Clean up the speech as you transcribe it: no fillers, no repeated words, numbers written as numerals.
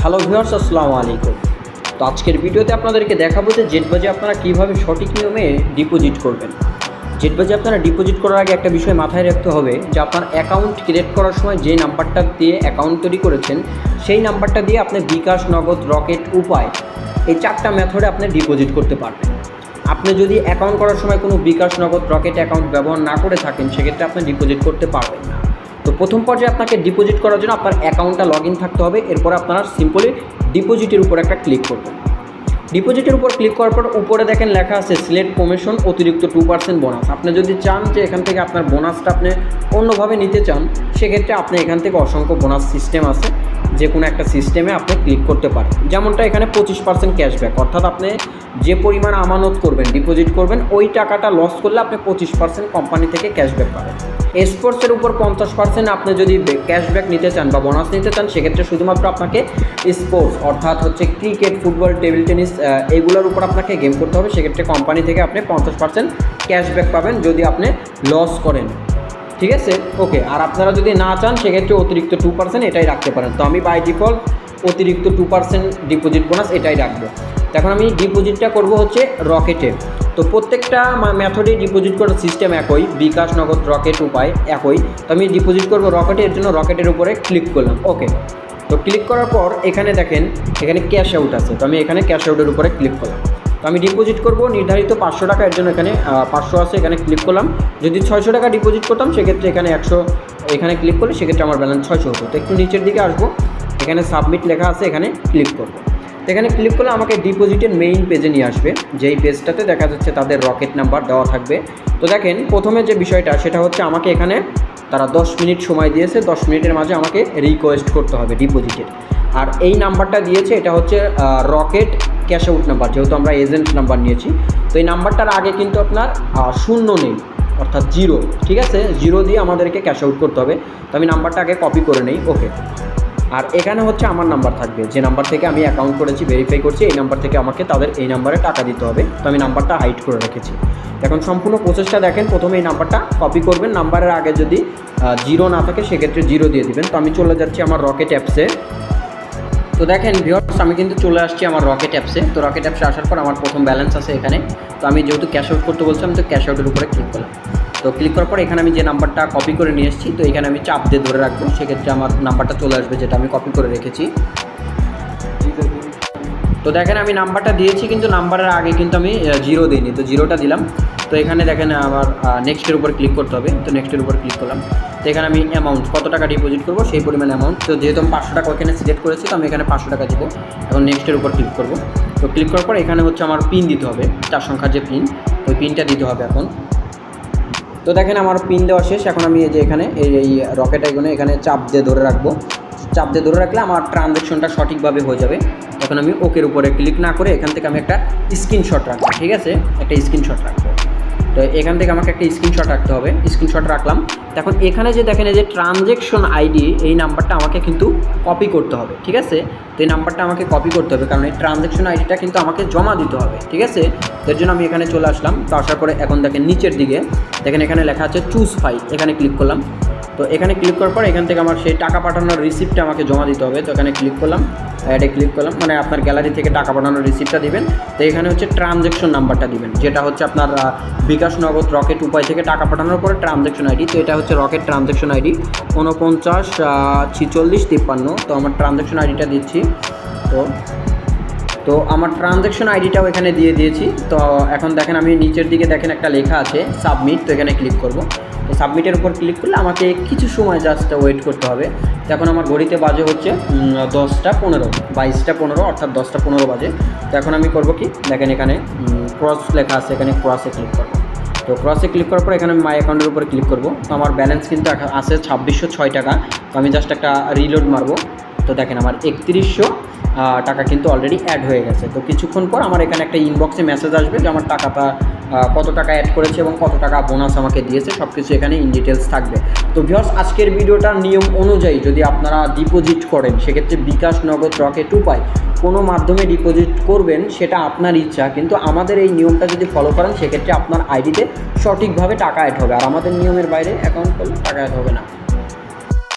Hello viewers, আসসালামু আলাইকুম। তো আজকের ভিডিওতে আপনাদেরকে দেখাবো যে জেটবাজি আপনারা কীভাবে সঠিক নিয়মে ডিপোজিট করবেন। জেটবাজি আপনারা ডিপোজিট করার আগে একটা বিষয় মাথায় রাখতে হবে যে আপনার অ্যাকাউন্ট ক্রিয়েট করার সময় যে নাম্বারটা দিয়ে অ্যাকাউন্ট তৈরি করেছেন সেই নাম্বারটা দিয়ে আপনি বিকাশ, নগদ, রকেট, উপায় এই 4টা মেথডে আপনি ডিপোজিট করতে পারবেন। আপনি যদি অ্যাকাউন্ট করার সময় কোনো বিকাশ, নগদ, রকেট অ্যাকাউন্ট ব্যবহার না করে থাকেন সেক্ষেত্রে আপনি ডিপোজিট করতে পারবেন না। তো প্রথম পর্যায়ে আপনাকে ডিপোজিট করার জন্য আপনার অ্যাকাউন্টটা লগ ইন থাকতে হবে। এরপর আপনারা সিম্পলি ডিপোজিটের উপর একটা ক্লিক করবেন। ডিপোজিটের উপর ক্লিক করার পর উপরে দেখেন লেখা আছে সিলেক্ট কমিশন অতিরিক্ত 2% বোনাস। আপনি যদি চান যে এখান থেকে আপনার বোনাসটা আপনি অন্যভাবে নিতে চান সেক্ষেত্রে আপনি এখান থেকে অসংখ্য বোনাস সিস্টেম আছে, যে কোনো একটা সিস্টেমে আপনি ক্লিক করতে পারেন। যেমনটা এখানে 25% ক্যাশব্যাক, অর্থাৎ আপনি যে পরিমাণ আমানত করবেন, ডিপোজিট করবেন, ওই টাকাটা লস করলে আপনি 25% কোম্পানি থেকে ক্যাশব্যাক পাবেন। স্পোর্টসের উপর 50% আপনি যদি ক্যাশব্যাক নিতে চান বা বোনাস নিতে চান সেক্ষেত্রে শুধুমাত্র আপনাকে স্পোর্টস অর্থাৎ হচ্ছে ক্রিকেট, ফুটবল, টেবিল টেনিস এইগুলোর উপর আপনাকে গেম করতে হবে। সেক্ষেত্রে কোম্পানি থেকে আপনি 50% ক্যাশব্যাক পাবেন যদি আপনি লস করেন। ঠিক আছে, ওকে। আর আপনারা যদি না চান সেক্ষেত্রে অতিরিক্ত 2% এটাই রাখতে পারেন। তো আমি বাই ডিফল্ট অতিরিক্ত 2% ডিপোজিট বোনাস এটাই রাখবো। এখন আমি ডিপোজিটটা করব হচ্ছে রকেটে। তো প্রত্যেকটা মেথডে ডিপোজিট করার সিস্টেম একই, বিকাশ, নগদ, রকেট, উপায় একই। তো আমি ডিপোজিট করব রকেটে, এর জন্য রকেটের উপরে ক্লিক করলাম। ওকে, তো ক্লিক করার পর এখানে দেখেন এখানে ক্যাশ আউট আছে, তো আমি এখানে ক্যাশ আউটের উপরে ক্লিক করলাম। তো আমি ডিপোজিট করব নির্ধারিত 500 টাকা, এর জন্য এখানে 500 আছে, এখানে ক্লিক করলাম। যদি 600 টাকা ডিপোজিট করতাম সেক্ষেত্রে এখানে 100 এখানে ক্লিক করলে সেক্ষেত্রে আমার ব্যালেন্স 600 হতো। তো একটু নিচের দিকে আসবো, এখানে সাবমিট লেখা আছে, এখানে ক্লিক করবো। তো এখানে ক্লিক করলে আমাকে ডিপোজিটের মেইন পেজে নিয়ে আসবে, যেই পেজটাতে দেখা যাচ্ছে তাদের রকেট নাম্বার দেওয়া থাকবে। তো দেখেন প্রথমে যে বিষয়টা সেটা হচ্ছে আমাকে এখানে তারা 10 মিনিট সময় দিয়েছে, 10 মিনিটের মাঝে আমাকে রিকোয়েস্ট করতে হবে ডিপোজিটের। আর এই নাম্বারটা দিয়েছে এটা হচ্ছে রকেট ক্যাশ আউট নাম্বার, যেহেতু আমরা এজেন্ট নাম্বার নিয়েছি। তো এই নাম্বারটার আগে কিন্তু আপনার শূন্য নেই, অর্থাৎ 0, ঠিক আছে, 0 দিয়ে আমাদেরকে ক্যাশ আউট করতে হবে। তো আমি নাম্বারটা আগে কপি করে নেই। ওকে, আর এখানে হচ্ছে আমার নাম্বার থাকবে, যে নাম্বার থেকে আমি অ্যাকাউন্ট করেছি, ভেরিফাই করছি, এই নাম্বার থেকে আমাকে তাদের এই নাম্বারে টাকা দিতে হবে। তো আমি নাম্বারটা হাইড করে রেখেছি। এখন সম্পূর্ণ প্রসেসটা দেখেন। প্রথমে এই নাম্বারটা কপি করবেন, নাম্বারের আগে যদি 0 না থাকে সেক্ষেত্রে 0 দিয়ে দিবেন। তো আমি চলে যাচ্ছি আমার রকেট অ্যাপসে। তো দেখেন ভিউয়ার্স, আমি কিন্তু চলে আসছি আমার রকেট অ্যাপসে। তো রকেট অ্যাপসে আসার পর আমার প্রথম ব্যালেন্স আছে এখানে। তো আমি যেহেতু ক্যাশ আউট করতে বলছিলাম তো ক্যাশ আউটের উপরে ক্লিক করলাম। তো ক্লিক করার পর এখানে আমি যে নাম্বারটা কপি করে নিয়ে এসেছি, তো এখানে আমি চাপ দিয়ে ধরে রাখবো, সেক্ষেত্রে আমার নাম্বারটা চলে আসবে যেটা আমি কপি করে রেখেছি। তো দেখেন আমি নাম্বারটা দিয়েছি কিন্তু নাম্বারের আগে কিন্তু আমি 0 দিইনি, তো 0টা দিলাম। তো এখানে দেখেন আমার নেক্সটের উপর ক্লিক করতে হবে। তো নেক্সটের উপর ক্লিক করলাম। তো এখানে আমি অ্যামাউন্ট কত টাকা ডিপোজিট করবো সেই পরিমাণ অ্যামাউন্ট, তো যেহেতু আমি 500 টাকা ওখানে সিলেক্ট করেছি তো আমি এখানে 500 টাকা দিব। এখন নেক্সটের উপর ক্লিক করব। তো ক্লিক করার পর এখানে হচ্ছে আমার পিন দিতে হবে, 4 সংখ্যার যে পিন, ওই পিনটা দিতে হবে এখন। তো দেখেন আমার পিন দেওয়া শেষ। এখন আমি এই যে এখানে এই রকেট আইকনে এখানে চাপ দিয়ে ধরে রাখবো। চাপ দিয়ে ধরে রাখলে আমার ট্রানজ্যাকশনটা সঠিকভাবে হয়ে যাবে। এখন আমি ওকের উপরে ক্লিক না করে এখান থেকে আমি একটা স্ক্রিনশট রাখবো, ঠিক আছে, একটা স্ক্রিনশট রাখবো। তো এখান থেকে আমাকে একটা স্ক্রিনশট রাখতে হবে, স্ক্রিনশট রাখলাম। এখন এখানে যে দেখেন এই যে ট্রানজ্যাকশন আইডি, এই নাম্বারটা আমাকে কিন্তু কপি করতে হবে, ঠিক আছে। তো এই নাম্বারটা আমাকে কপি করতে হবে কারণ এই ট্রানজ্যাকশন আইডিটা কিন্তু আমাকে জমা দিতে হবে, ঠিক আছে। এর জন্য আমি এখানে চলে আসলাম। তো আসার পরে এখন দেখেন নিচের দিকে দেখেন এখানে লেখা আছে চুজ ফাইল, এখানে ক্লিক করলাম। তো এখানে ক্লিক করার পর এখান থেকে আমার সেই টাকা পাঠানোর রিসিপ্টটা আমাকে জমা দিতে হবে। তো এখানে ক্লিক করলাম, অ্যাডে ক্লিক করলাম, মানে আপনার গ্যালারি থেকে টাকা পাঠানোর রিসিপ্টটা দিবেন। তো এখানে হচ্ছে ট্রানজ্যাকশন নাম্বারটা দিবেন, যেটা হচ্ছে আপনার বিকাশ, নগদ, রকেট, উপায় থেকে টাকা পাঠানোর পরে ট্রানজ্যাকশন আইডি। তো এটা হচ্ছে রকেট ট্রানজ্যাকশন আইডি 494653। তো আমার ট্রানজ্যাকশন আইডিটা দিচ্ছি। তো আমার ট্রানজ্যাকশন আইডিটাও এখানে দিয়ে দিয়েছি। তো এখন দেখেন আমি নিচের দিকে দেখেন একটা লেখা আছে সাবমিট, তো এখানে ক্লিক করব। তো সাবমিটের উপর ক্লিক করলে আমাকে কিছু সময় জাস্ট ওয়েট করতে হবে। তো এখন আমার ঘড়িতে বাজে হচ্ছে 10টা 15, 22টা 15, অর্থাৎ 10টা 15 বাজে। তো এখন আমি করব কি, দেখেন এখানে ক্রস লেখা আছে, এখানে ক্রসে ক্লিক করব। তো ক্রসে ক্লিক করার পর এখানে আমি মাই অ্যাকাউন্টের উপরে ক্লিক করব। তো আমার ব্যালেন্স কিন্তু আছে 2606 টাকা। তো আমি জাস্ট একটা রিলোড মারবো। তো দেখেন আমার 3100 টাকা কিন্তু অলরেডি অ্যাড হয়ে গেছে। তো কিছুক্ষণ পর আমার এখানে একটা ইনবক্সে মেসেজ আসবে যে আমার টাকাটা কত টাকা অ্যাড করেছে এবং কত টাকা বোনাস আমাকে দিয়েছে, সব কিছু এখানে ইন ডিটেলস থাকবে। তো ভিউয়ার্স, আজকের ভিডিওটার নিয়ম অনুযায়ী যদি আপনারা ডিপোজিট করেন সেক্ষেত্রে বিকাশ, নগদ, রকেট, উপায় কোনো মাধ্যমে ডিপোজিট করবেন সেটা আপনার ইচ্ছা, কিন্তু আমাদের এই নিয়মটা যদি ফলো করেন সেক্ষেত্রে আপনার আইডিতে সঠিকভাবে টাকা অ্যাড হবে। আর আমাদের নিয়মের বাইরে অ্যাকাউন্ট করলে টাকা অ্যাড হবে না।